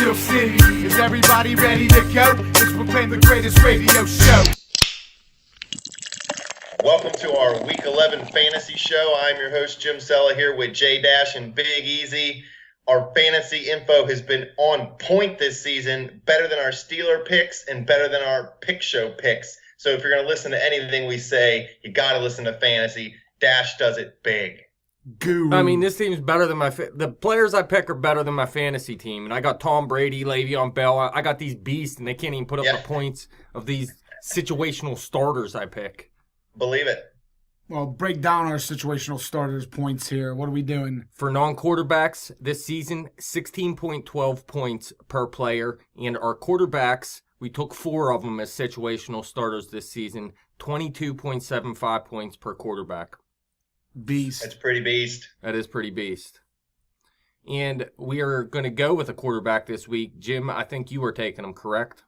Steel City. Is everybody ready to go? Let's proclaim the greatest radio show. Welcome to our Week 11 Fantasy Show. I'm your host, Jim Sella, here with J Dash and Big Easy. Our fantasy info has been on point this season, better than our Steeler picks and better than our pick show picks. So if you're going to listen to anything we say, you got to listen to fantasy. Dash does it big. Guru. I mean, this team's better than the players I pick are better than my fantasy team. And I got Tom Brady, Le'Veon Bell. I got these beasts, and they can't even put up the points of these situational starters I pick. Believe it. Well, break down our situational starters points here. What are we doing? For non-quarterbacks this season, 16.12 points per player. And our quarterbacks, we took 4 of them as situational starters this season, 22.75 points per quarterback. Beast. That's pretty beast. That is pretty beast. And we are going to go with a quarterback this week. Jim, I think you were taking him, correct?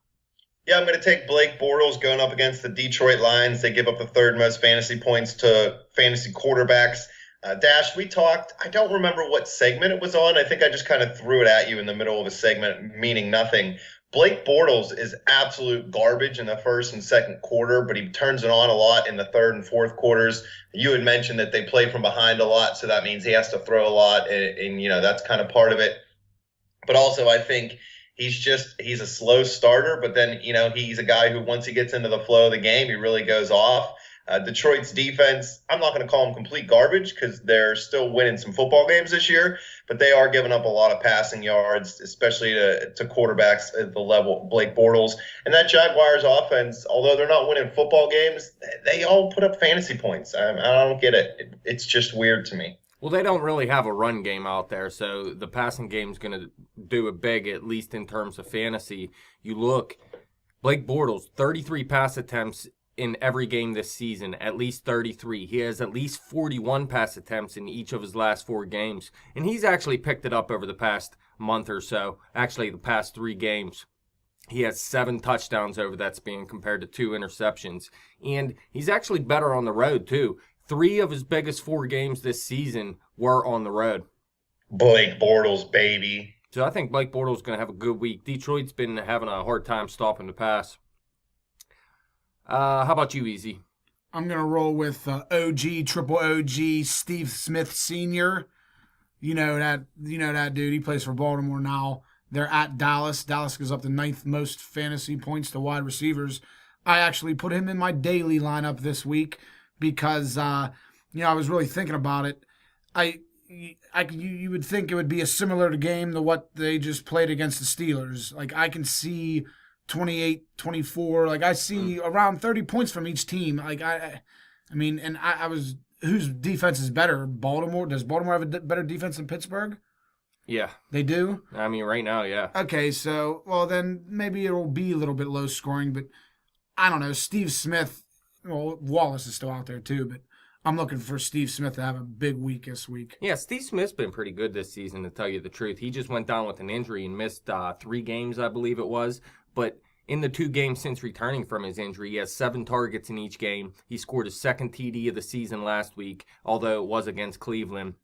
Yeah, I'm going to take Blake Bortles going up against the Detroit Lions. They give up the third most fantasy points to fantasy quarterbacks. Dash, we talked, I don't remember what segment it was on. I think I just kind of threw it at you in the middle of a segment, meaning nothing. Blake Bortles is absolute garbage in the first and second quarter, but he turns it on a lot in the third and fourth quarters. You had mentioned that they play from behind a lot, so that means he has to throw a lot, and you know, that's kind of part of it. But also, I think he's a slow starter, but then, you know, he's a guy who once he gets into the flow of the game, he really goes off. Detroit's defense, I'm not going to call them complete garbage because they're still winning some football games this year, but they are giving up a lot of passing yards, especially to quarterbacks at the level of Blake Bortles. And that Jaguars offense, although they're not winning football games, they all put up fantasy points. I don't get it. It's just weird to me. Well, they don't really have a run game out there, so the passing game's going to do it big, at least in terms of fantasy. You look, Blake Bortles, 33 pass attempts in every game this season, at least 33. He has at least 41 pass attempts in each of his last 4 games, and he's actually picked it up over the past month or so, actually the past 3 games. He has 7 touchdowns over that span compared to 2 interceptions, and he's actually better on the road, too. 3 of his biggest 4 games this season were on the road. Blake Bortles, baby. So I think Blake Bortles is going to have a good week. Detroit's been having a hard time stopping the pass. How about you, Easy? I'm going to roll with triple OG, Steve Smith Sr. You know that dude. He plays for Baltimore now. They're at Dallas. Dallas goes up to 9th most fantasy points to wide receivers. I actually put him in my daily lineup this week because, I was really thinking about it. You would think it would be a similar game to what they just played against the Steelers. Like, I can see 28, 24. Like, I see around 30 points from each team. Like, whose defense is better? Baltimore? Does Baltimore have a better defense than Pittsburgh? Yeah. They do? I mean, right now, yeah. Okay, so, well, then maybe it'll be a little bit low scoring, but I don't know. Steve Smith, well, Wallace is still out there too, but I'm looking for Steve Smith to have a big week this week. Yeah, Steve Smith's been pretty good this season, to tell you the truth. He just went down with an injury and missed 3 games, I believe it was. But in the 2 games since returning from his injury, he has 7 targets in each game. He scored his 2nd TD of the season last week, although it was against Cleveland.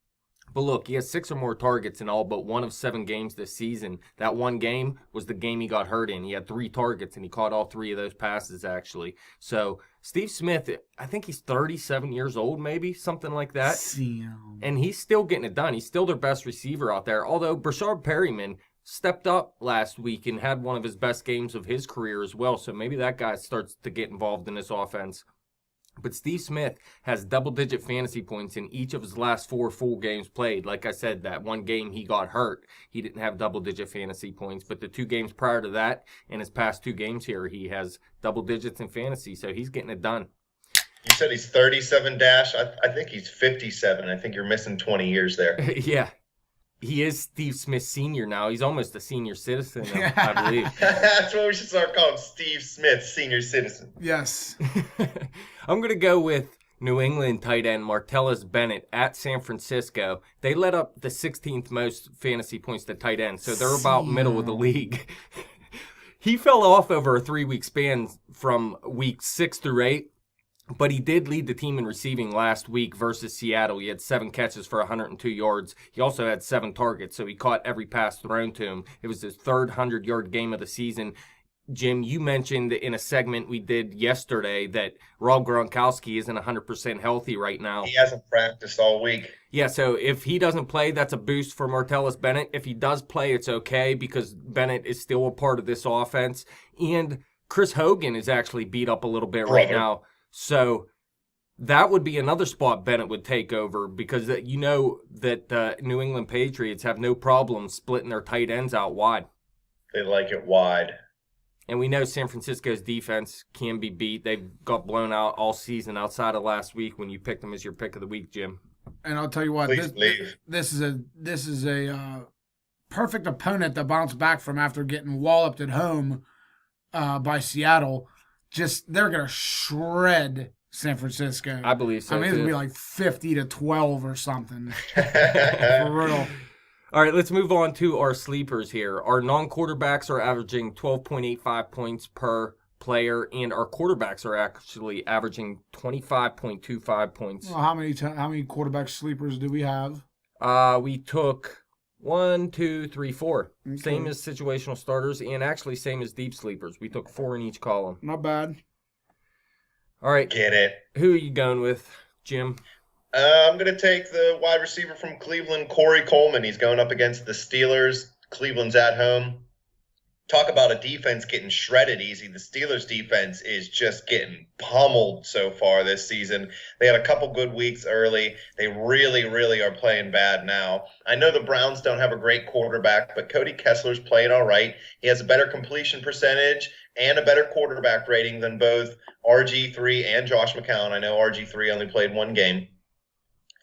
But look, he has 6 or more targets in all but 1 of 7 games this season. That one game was the game he got hurt in. He had 3 targets, and he caught all 3 of those passes, actually. So Steve Smith, I think he's 37 years old, maybe, something like that. And he's still getting it done. He's still their best receiver out there, although Brashard Perryman stepped up last week and had one of his best games of his career as well. So maybe that guy starts to get involved in this offense. But Steve Smith has double-digit fantasy points in each of his last 4 full games played. Like I said, that one game he got hurt, he didn't have double-digit fantasy points. But the 2 games prior to that, and his past 2 games here, he has double digits in fantasy. So he's getting it done. You said he's 37, Dash. I think he's 57. I think you're missing 20 years there. Yeah. He is Steve Smith Sr. now. He's almost a senior citizen, I believe. That's what we should start calling Steve Smith, senior citizen. Yes. I'm going to go with New England tight end Martellus Bennett at San Francisco. They let up the 16th most fantasy points to tight end, so they're about middle of the league. He fell off over a 3-week span from week 6 through 8. But he did lead the team in receiving last week versus Seattle. He had 7 catches for 102 yards. He also had 7 targets, so he caught every pass thrown to him. It was his third 100-yard game of the season. Jim, you mentioned in a segment we did yesterday that Rob Gronkowski isn't 100% healthy right now. He hasn't practiced all week. Yeah, so if he doesn't play, that's a boost for Martellus Bennett. If he does play, it's okay because Bennett is still a part of this offense. And Chris Hogan is actually beat up a little bit right now. So that would be another spot Bennett would take over because you know that New England Patriots have no problem splitting their tight ends out wide. They like it wide. And we know San Francisco's defense can be beat. They've got blown out all season outside of last week when you picked them as your pick of the week, Jim. And I'll tell you what, this is a perfect opponent to bounce back from after getting walloped at home by Seattle. They're going to shred San Francisco. I believe so. I mean, it's going to be like 50-12 or something. For real. All right, let's move on to our sleepers here. Our non-quarterbacks are averaging 12.85 points per player, and our quarterbacks are actually averaging 25.25 points. Well, how many quarterback sleepers do we have? We took 1, 2, 3, 4. Okay. Same as situational starters, and actually same as deep sleepers. We took 4 in each column. Not bad. All right. Get it. Who are you going with, Jim? I'm going to take the wide receiver from Cleveland, Corey Coleman. He's going up against the Steelers. Cleveland's at home. Talk about a defense getting shredded easy. The Steelers' defense is just getting pummeled so far this season. They had a couple good weeks early. They really, really are playing bad now. I know the Browns don't have a great quarterback, but Cody Kessler's playing all right. He has a better completion percentage and a better quarterback rating than both RG3 and Josh McCown. I know RG3 only played 1 game.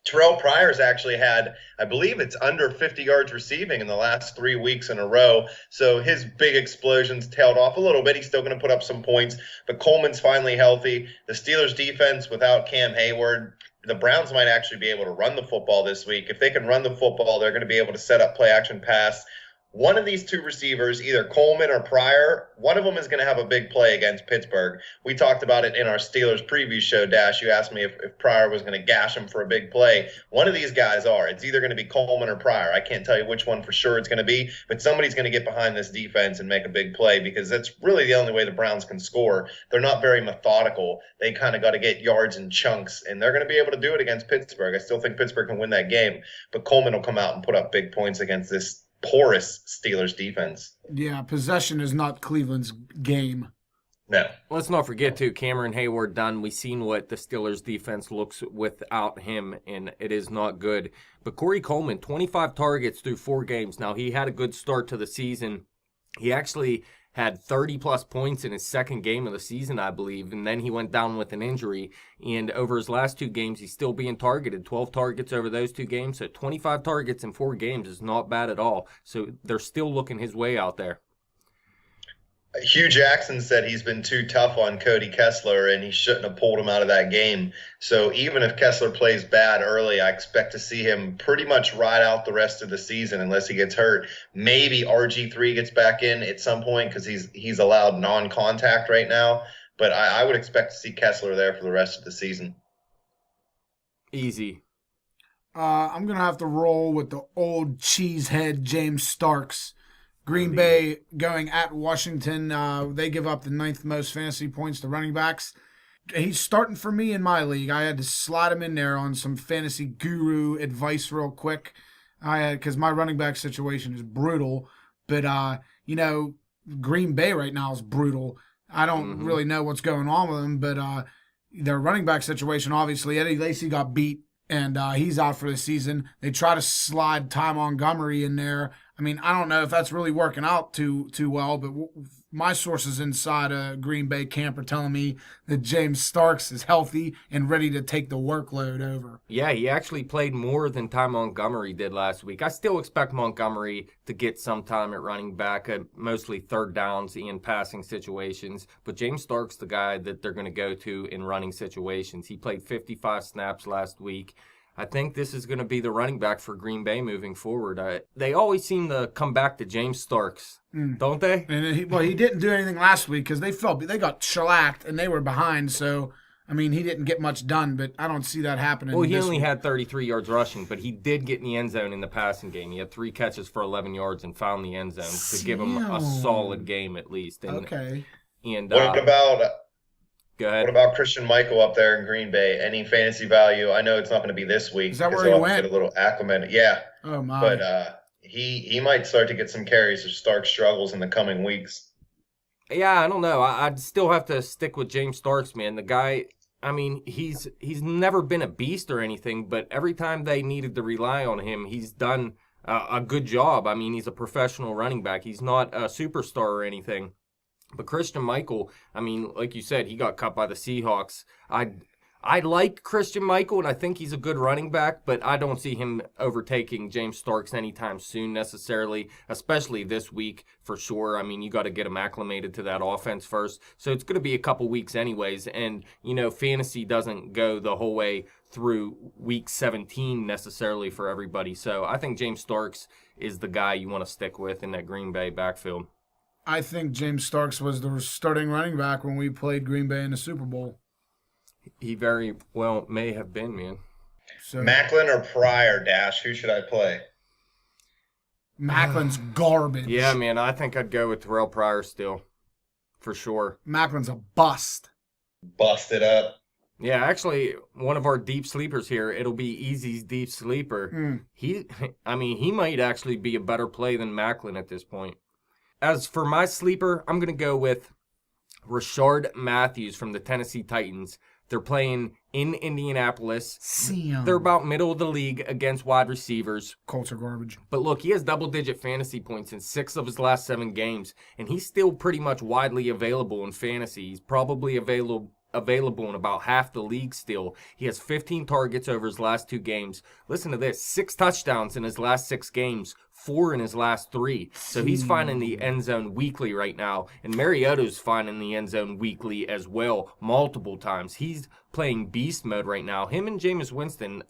Terrell Pryor's actually had, I believe it's under 50 yards receiving in the last 3 weeks in a row. So his big explosions tailed off a little bit. He's still going to put up some points, but Coleman's finally healthy. The Steelers defense without Cam Hayward, the Browns might actually be able to run the football this week. If they can run the football, they're going to be able to set up play action pass. One of these 2 receivers, either Coleman or Pryor, one of them is going to have a big play against Pittsburgh. We talked about it in our Steelers preview show, Dash. You asked me if Pryor was going to gash him for a big play. One of these guys are. It's either going to be Coleman or Pryor. I can't tell you which one for sure it's going to be, but somebody's going to get behind this defense and make a big play because that's really the only way the Browns can score. They're not very methodical. They kind of got to get yards in chunks, and they're going to be able to do it against Pittsburgh. I still think Pittsburgh can win that game, but Coleman will come out and put up big points against this porous Steelers defense. Yeah, possession is not Cleveland's game. No. Let's not forget, too, Cameron Hayward done. We've seen what the Steelers defense looks without him, and it is not good. But Corey Coleman, 25 targets through 4 games. Now, he had a good start to the season. He actually had 30-plus points in his second game of the season, I believe, and then he went down with an injury. And over his last 2 games, he's still being targeted, 12 targets over those 2 games. So 25 targets in 4 games is not bad at all. So they're still looking his way out there. Hugh Jackson said he's been too tough on Cody Kessler and he shouldn't have pulled him out of that game. So even if Kessler plays bad early, I expect to see him pretty much ride out the rest of the season unless he gets hurt. Maybe RG3 gets back in at some point because he's allowed non-contact right now. But I would expect to see Kessler there for the rest of the season. Easy. I'm going to have to roll with the old cheesehead James Starks. Green Bay going at Washington. They give up the 9th most fantasy points to running backs. He's starting for me in my league. I had to slide him in there on some fantasy guru advice real quick. Because my running back situation is brutal. But, Green Bay right now is brutal. I don't really know what's going on with them. But their running back situation, obviously, Eddie Lacy got beat. And he's out for the season. They try to slide Ty Montgomery in there. I mean, I don't know if that's really working out too well, but my sources inside Green Bay camp are telling me that James Starks is healthy and ready to take the workload over. Yeah, he actually played more than Ty Montgomery did last week. I still expect Montgomery to get some time at running back, mostly third downs and passing situations. But James Starks the guy that they're going to go to in running situations. He played 55 snaps last week. I think this is going to be the running back for Green Bay moving forward. They always seem to come back to James Starks, don't they? And he didn't do anything last week because they got shellacked and they were behind. So, I mean, he didn't get much done, but I don't see that happening. Well, he this only week. had 33 yards rushing, but he did get in the end zone in the passing game. He had 3 catches for 11 yards and found the end zone to give him a solid game at least. And, Okay. And What about go ahead. What about Christian Michael up there in Green Bay? Any fantasy value? I know it's not going to be this week. Is that because where he he'll have to went? get a little acclimated. Yeah, Oh my. but he might start to get some carries if Stark struggles in the coming weeks. Yeah, I don't know. I'd still have to stick with James Starks, man. The guy, I mean, he's never been a beast or anything, but every time they needed to rely on him, he's done a good job. I mean, he's a professional running back. He's not a superstar or anything. But Christian Michael, I mean, like you said, he got cut by the Seahawks. I like Christian Michael, and I think he's a good running back, but I don't see him overtaking James Starks anytime soon necessarily, especially this week for sure. I mean, you got to get him acclimated to that offense first. So it's going to be a couple weeks anyways, and, you know, fantasy doesn't go the whole way through week 17 necessarily for everybody. So I think James Starks is the guy you want to stick with in that Green Bay backfield. I think James Starks was the starting running back when we played Green Bay in the Super Bowl. He very well may have been, man. So Macklin or Pryor, Dash? Who should I play? Macklin's garbage. Yeah, man, I think I'd go with Terrell Pryor still, for sure. Macklin's a bust. Busted up. Yeah, actually, one of our deep sleepers here, it'll be Easy's deep sleeper. He might actually be a better play than Macklin at this point. As for my sleeper, I'm going to go with Rashard Matthews from the Tennessee Titans. They're playing in Indianapolis. They're about middle of the league against wide receivers. Colts are garbage. But look, he has double-digit fantasy points in 6 of his last 7 games, and he's still pretty much widely available in fantasy. He's probably available in about half the league still. He has 15 targets over his last 2 games. Listen to this, 6 touchdowns in his last 6 games, 4 in his last 3. So he's finding the end zone weekly right now. And Mariota's finding the end zone weekly as well, multiple times. He's playing beast mode right now. Him and Jameis Winston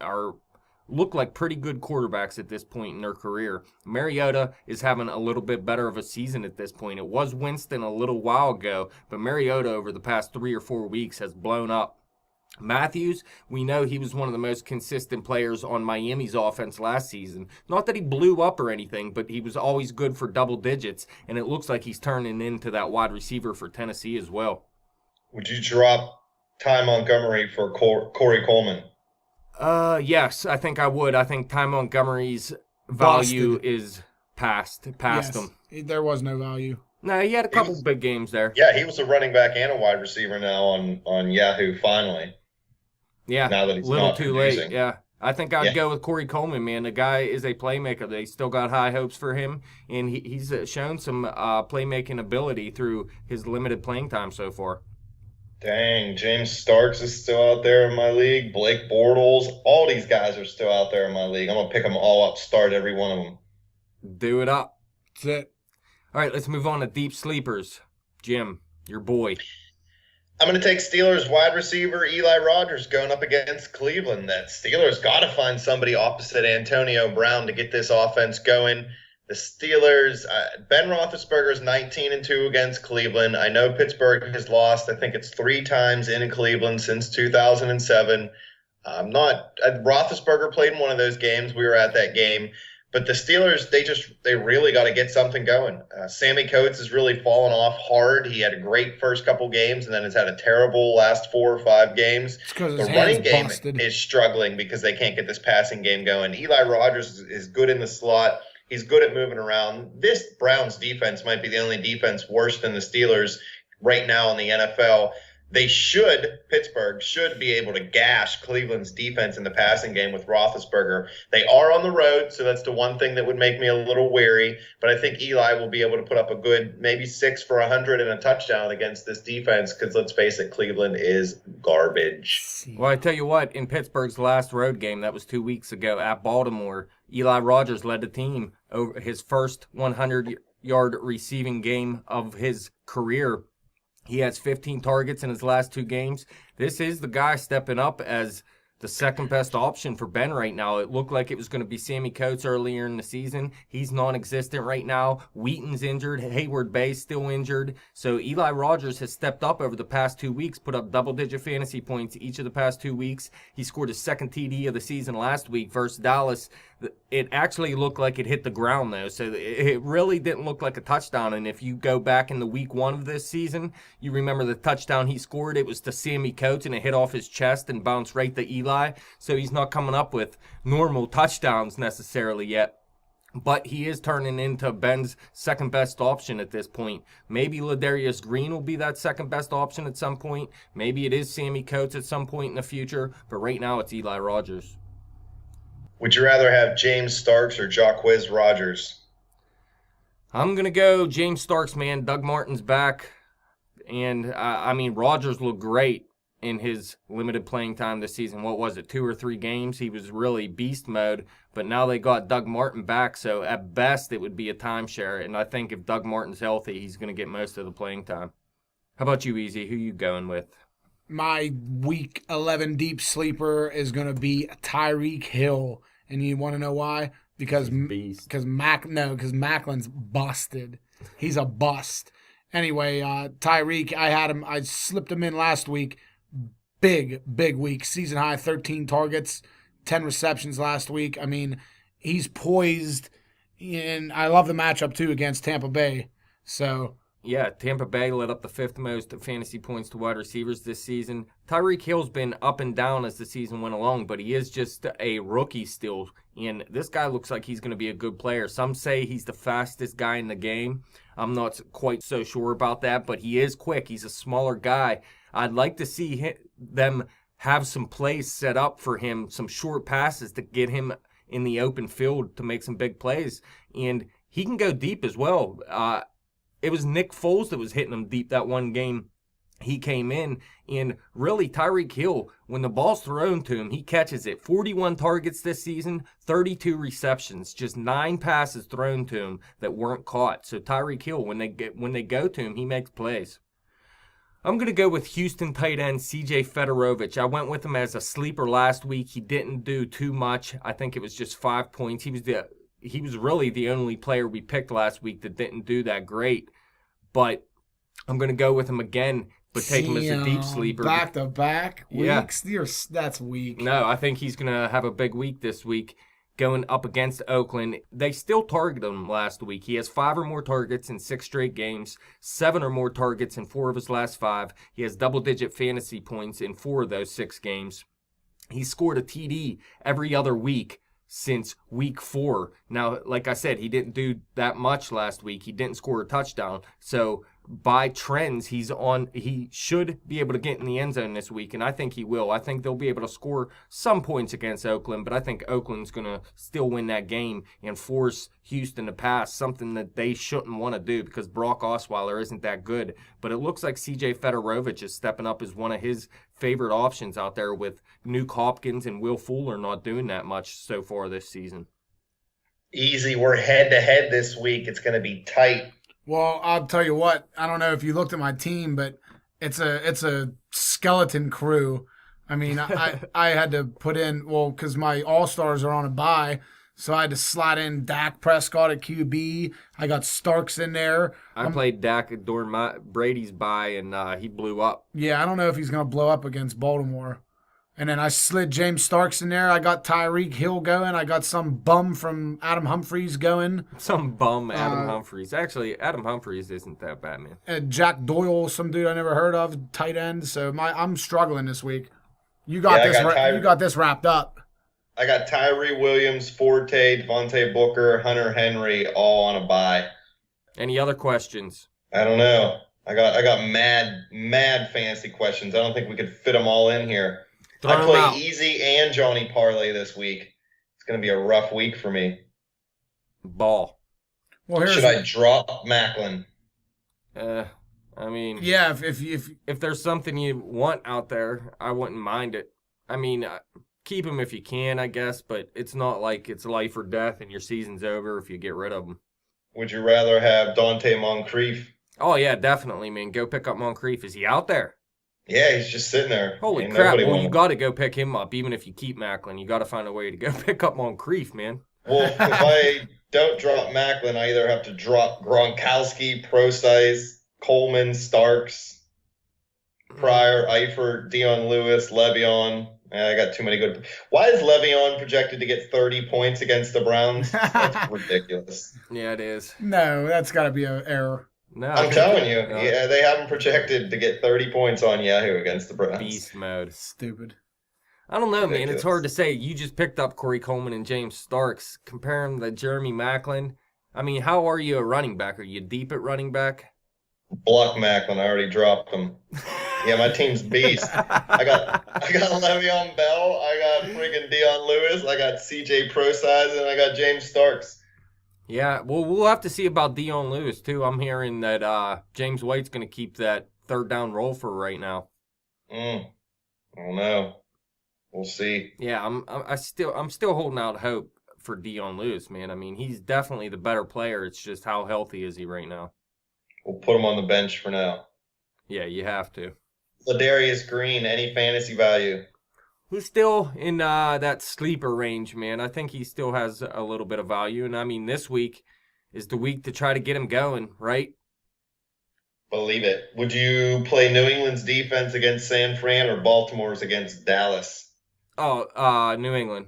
look like pretty good quarterbacks at this point in their career. Mariota is having a little bit better of a season at this point. It was Winston a little while ago, but Mariota over the past 3 or 4 weeks has blown up. Matthews, we know he was one of the most consistent players on Miami's offense last season. Not that he blew up or anything, but he was always good for double digits, and it looks like he's turning into that wide receiver for Tennessee as well. Would you drop Ty Montgomery for Corey Coleman? Yes, I think I would. I think Ty Montgomery's value is past him. There was no value. No, he had a couple big games there. Yeah, he was a running back and a wide receiver now on Yahoo finally. Yeah, now that he's a little not too producing. late. Yeah, I think I'd go with Corey Coleman, man. The guy is a playmaker. They still got high hopes for him, and he's shown some playmaking ability through his limited playing time so far. Dang, James Starks is still out there in my league. Blake Bortles, all these guys are still out there in my league. I'm going to pick them all up, start every one of them. Do it up. That's it. All right, let's move on to deep sleepers. Jim, your boy. I'm going to take Steelers wide receiver Eli Rogers going up against Cleveland. That Steelers got to find somebody opposite Antonio Brown to get this offense going. The Steelers, Ben Roethlisberger is 19-2 against Cleveland. I know Pittsburgh has lost, I think it's 3 times in Cleveland since 2007. Roethlisberger played in one of those games. We were at that game. But the Steelers, they really got to get something going. Sammy Coates has really fallen off hard. He had a great first couple games and then has had a terrible last 4 or 5 games. The running game is struggling because they can't get this passing game going. Eli Rogers is good in the slot. He's good at moving around. This Browns defense might be the only defense worse than the Steelers right now in the NFL. Pittsburgh should be able to gash Cleveland's defense in the passing game with Roethlisberger. They are on the road, so that's the one thing that would make me a little wary. But I think Eli will be able to put up a good maybe 6 for 100 and a touchdown against this defense because, let's face it, Cleveland is garbage. Well, I tell you what, in Pittsburgh's last road game, that was 2 weeks ago at Baltimore, Eli Rogers led the team over his first 100-yard receiving game of his career. He has 15 targets in his last 2 games. This is the guy stepping up as the second best option for Ben right now. It looked like it was going to be Sammy Coates earlier in the season. He's non-existent right now. Wheaton's injured. Hayward Bay's still injured. So Eli Rogers has stepped up over the past 2 weeks, put up double-digit fantasy points each of the past 2 weeks. He scored his second TD of the season last week versus Dallas. It actually looked like it hit the ground, though, so it really didn't look like a touchdown. And if you go back in the week 1 of this season, you remember the touchdown he scored. It was to Sammy Coates, and it hit off his chest and bounced right to Eli. So he's not coming up with normal touchdowns necessarily yet. But he is turning into Ben's second best option at this point. Maybe Ladarius Green will be that second best option at some point. Maybe it is Sammy Coates at some point in the future. But right now it's Eli Rogers. Would you rather have James Starks or Jacquizz Rodgers? I'm going to go James Starks, man. Doug Martin's back. And, Rodgers looked great in his limited playing time this season. What was it, 2 or 3 games? He was really beast mode. But now they got Doug Martin back, so at best it would be a timeshare. And I think if Doug Martin's healthy, he's going to get most of the playing time. How about you, Easy? Who you going with? My week 11 deep sleeper is going to be Tyreek Hill. And you want to know why? Because Macklin's busted. He's a bust. Anyway, Tyreek, I slipped him in last week. Big week. Season high, 13 targets, 10 receptions last week. I mean, he's poised. And I love the matchup, too, against Tampa Bay. So... Yeah, Tampa Bay led up the 5th most fantasy points to wide receivers this season. Tyreek Hill's been up and down as the season went along, but he is just a rookie still. And this guy looks like he's going to be a good player. Some say he's the fastest guy in the game. I'm not quite so sure about that, but he is quick. He's a smaller guy. I'd like to see them have some plays set up for him, some short passes to get him in the open field to make some big plays. And he can go deep as well. It was Nick Foles that was hitting him deep that one game he came in. And really, Tyreek Hill, when the ball's thrown to him, he catches it. 41 targets this season, 32 receptions, just 9 passes thrown to him that weren't caught. So Tyreek Hill, when they go to him, he makes plays. I'm going to go with Houston tight end C.J. Federovich. I went with him as a sleeper last week. He didn't do too much. I think it was just 5 points. He was really the only player we picked last week that didn't do that great. But I'm going to go with him again, but take him as a deep sleeper. Back-to-back weeks? Yeah. That's weak. No, I think he's going to have a big week this week going up against Oakland. They still targeted him last week. He has 5 or more targets in 6 straight games, 7 or more targets in 4 of his last 5. He has double-digit fantasy points in 4 of those 6 games. He scored a TD every other week since week 4. Now, like I said, he didn't do that much last week. He didn't score a touchdown. So by trends, he should be able to get in the end zone this week, and I think he will. I think they'll be able to score some points against Oakland, but I think Oakland's going to still win that game and force Houston to pass, something that they shouldn't want to do because Brock Osweiler isn't that good. But it looks like C.J. Federovich is stepping up as one of his favorite options out there with Nuke Hopkins and Will Fuller not doing that much so far this season. Easy. We're head-to-head this week. It's going to be tight. Well, I'll tell you what. I don't know if you looked at my team, but it's a skeleton crew. I mean, I had to put in, because my All-Stars are on a bye, so I had to slide in Dak Prescott at QB. I got Starks in there. I played Dak during Brady's bye, and he blew up. Yeah, I don't know if he's going to blow up against Baltimore. And then I slid James Starks in there. I got Tyreek Hill going. I got some bum from Adam Humphries going. Some bum Adam Humphries. Actually, Adam Humphries isn't that bad, man. Jack Doyle, some dude I never heard of, tight end. So I'm struggling this week. You got this wrapped up. I got Tyree Williams, Forte, Devontae Booker, Hunter Henry, all on a bye. Any other questions? I don't know. I got mad fantasy questions. I don't think we could fit them all in here. I play Easy and Johnny Parlay this week. It's going to be a rough week for me. Ball. Well, should I drop Macklin? Yeah, if there's something you want out there, I wouldn't mind it. I mean, keep him if you can, I guess, but it's not like it's life or death and your season's over if you get rid of him. Would you rather have Dante Moncrief? Oh, yeah, definitely, man. Go pick up Moncrief. Is he out there? Yeah, he's just sitting there. Holy Ain't crap! nobody Well, want you him. got to go pick him up, even if you keep Macklin. You got to find a way to go pick up Moncrief, man. Well, if I don't drop Macklin, I either have to drop Gronkowski, Procyse, Coleman, Starks, Pryor, Eifert, Dion Lewis, Le'Veon. I got too many good. Why is Le'Veon projected to get 30 points against the Browns? That's ridiculous. Yeah, it is. No, that's got to be an error. No, I'm telling you, yeah, they haven't projected to get 30 points on Yahoo against the Browns. beast mode. Stupid. I don't know, man. Ridiculous. It's hard to say. You just picked up Corey Coleman and James Starks. Compare him to Jeremy Macklin. I mean, how are you a running back? Are you deep at running back? Block Macklin. I already dropped him. Yeah, my team's beast. I got Le'Veon Bell. I got freaking Dion Lewis. I got CJ Procyse, and I got James Starks. Yeah, well, we'll have to see about Dion Lewis, too. I'm hearing that James White's going to keep that third down role for right now. I don't know. We'll see. Yeah, I'm still holding out hope for Dion Lewis, man. I mean, he's definitely the better player. It's just how healthy is he right now? We'll put him on the bench for now. Yeah, you have to. Ladarius Green, any fantasy value? He's still in that sleeper range, man. I think he still has a little bit of value. And, I mean, this week is the week to try to get him going, right? Believe it. Would you play New England's defense against San Fran or Baltimore's against Dallas? Oh, New England.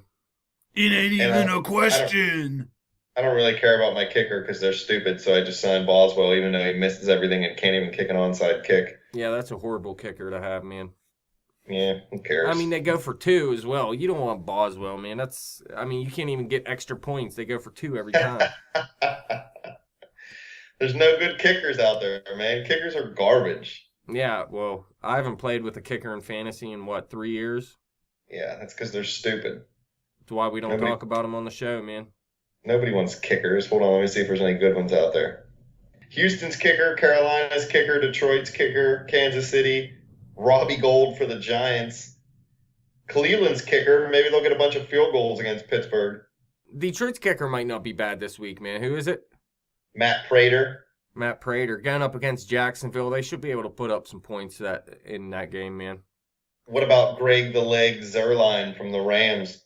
It ain't even a question. I don't really care about my kicker because they're stupid, so I just signed Boswell even though he misses everything and can't even kick an onside kick. Yeah, that's a horrible kicker to have, man. Yeah, who cares? I mean, they go for 2 as well. You don't want Boswell, man. You can't even get extra points. They go for 2 every time. There's no good kickers out there, man. Kickers are garbage. Yeah, well, I haven't played with a kicker in fantasy in, 3 years? Yeah, that's because they're stupid. That's why we don't talk about them on the show, man. Nobody wants kickers. Hold on, let me see if there's any good ones out there. Houston's kicker, Carolina's kicker, Detroit's kicker, Kansas City, Robbie Gold for the Giants. Cleveland's kicker, maybe they'll get a bunch of field goals against Pittsburgh. Detroit's kicker might not be bad this week, man. Who is it? Matt Prater. Matt Prater. Going up against Jacksonville. They should be able to put up some points in that game, man. What about Greg the Leg Zerline from the Rams?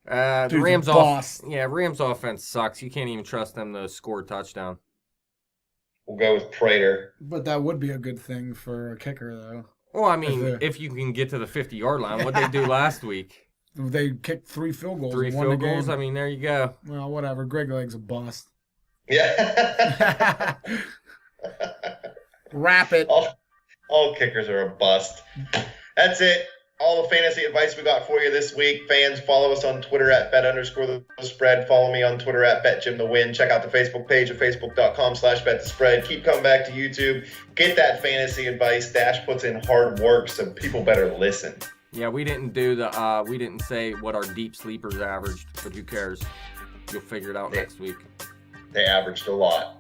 The Rams Rams offense sucks. You can't even trust them to score a touchdown. We'll go with Prater. But that would be a good thing for a kicker, though. Well, I mean, if you can get to the 50-yard line, what'd they do last week? They kicked 3 field goals. 3 field goals? I mean, there you go. Well, whatever. Greg Leg's a bust. Yeah. Wrap it. All kickers are a bust. That's it. All the fantasy advice we got for you this week. Fans, follow us on Twitter at bet_the_spread. Follow me on Twitter at betjimthewin. Check out the Facebook page at facebook.com/betthespread. Keep coming back to YouTube. Get that fantasy advice. Dash puts in hard work, so people better listen. Yeah, we didn't we didn't say what our deep sleepers averaged, but who cares? You'll figure it out next week. They averaged a lot.